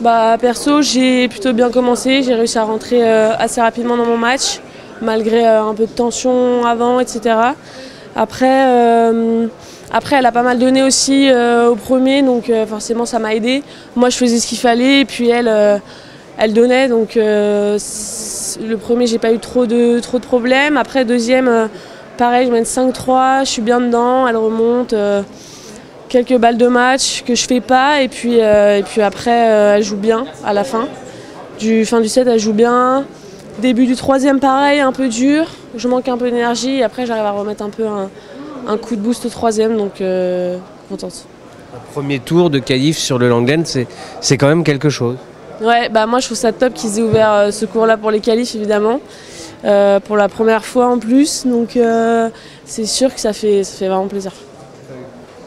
Bah, perso, j'ai plutôt bien commencé. J'ai réussi à rentrer assez rapidement dans mon match, malgré un peu de tension avant, etc. Après, elle a pas mal donné aussi au premier, donc forcément ça m'a aidé. Moi, je faisais ce qu'il fallait, et puis elle donnait. Donc le premier, j'ai pas eu trop de problèmes. Après, deuxième, pareil, je mène 5-3, je suis bien dedans, elle remonte. Quelques balles de match que je fais pas, et puis après elle joue bien à la fin du set, elle joue bien. Début du troisième, pareil, un peu dur, je manque un peu d'énergie, et après j'arrive à remettre un peu un coup de boost au troisième, donc contente. Un premier tour de qualif sur le Langlen, c'est quand même quelque chose. Ouais, bah moi je trouve ça top qu'ils aient ouvert ce cours-là pour les qualifs, évidemment, pour la première fois en plus, donc c'est sûr que ça fait vraiment plaisir.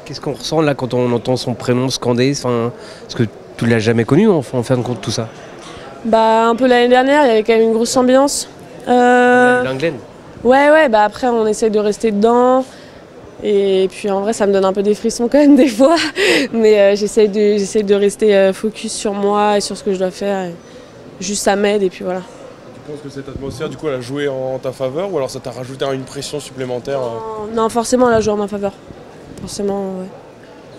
Qu'est-ce qu'on ressent là quand on entend son prénom scandé, parce que tu l'as jamais connu en fin de compte tout ça? Bah un peu l'année dernière, il y avait quand même une grosse ambiance. Langlen. Ouais, bah après on essaye de rester dedans, et puis en vrai ça me donne un peu des frissons quand même des fois, mais j'essaye de rester focus sur moi et sur ce que je dois faire, et juste ça m'aide, et puis voilà. Tu penses que cette atmosphère du coup elle a joué en ta faveur, ou alors ça t'a rajouté une pression supplémentaire? Non, forcément elle a joué en ma faveur, forcément, ouais.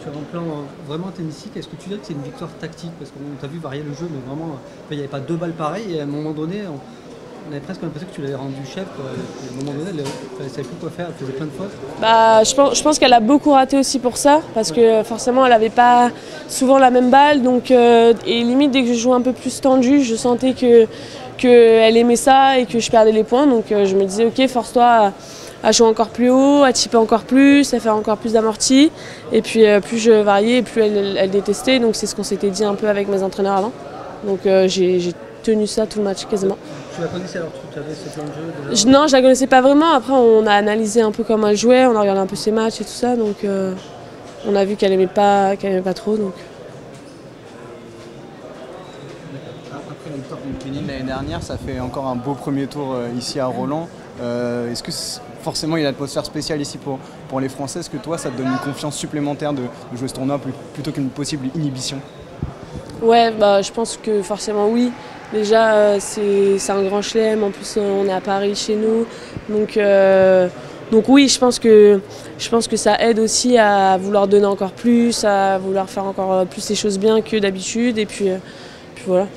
Sur un plan vraiment tennistique, est-ce que tu dirais que c'est une victoire tactique? Parce qu'on t'a vu varier le jeu, mais vraiment, il n'y avait pas deux balles pareilles, et à un moment donné, on avait presque l'impression que tu l'avais rendu chef. À un moment donné, elle ne savait plus quoi faire, elle faisait plein de fautes. Bah, je pense qu'elle a beaucoup raté aussi pour ça, parce que forcément elle n'avait pas souvent la même balle, donc, et limite dès que je jouais un peu plus tendu, je sentais qu'elle aimait ça et que je perdais les points, donc je me disais ok, force-toi à jouer encore plus haut, à chipper encore plus, à faire encore plus d'amortis, et puis plus je variais, plus elle détestait, donc c'est ce qu'on s'était dit un peu avec mes entraîneurs avant, donc j'ai tenu ça tout le match quasiment. Tu la connaissais alors, tu avais ce plan de jeu déjà? Non, je la connaissais pas vraiment. Après, on a analysé un peu comment elle jouait, on a regardé un peu ses matchs et tout ça, donc on a vu qu'elle aimait pas trop. Donc. Après la victoire contre Pénine l'année dernière, ça fait encore un beau premier tour ici à Roland. Est-ce que forcément il y a une atmosphère spéciale ici pour les Français? Est-ce que toi ça te donne une confiance supplémentaire de jouer ce tournoi plutôt qu'une possible inhibition? Ouais, bah, je pense que forcément oui. Déjà, c'est un grand chelem, en plus on est à Paris chez nous. Donc oui, je pense que ça aide aussi à vouloir donner encore plus, à vouloir faire encore plus les choses bien que d'habitude. Et puis voilà.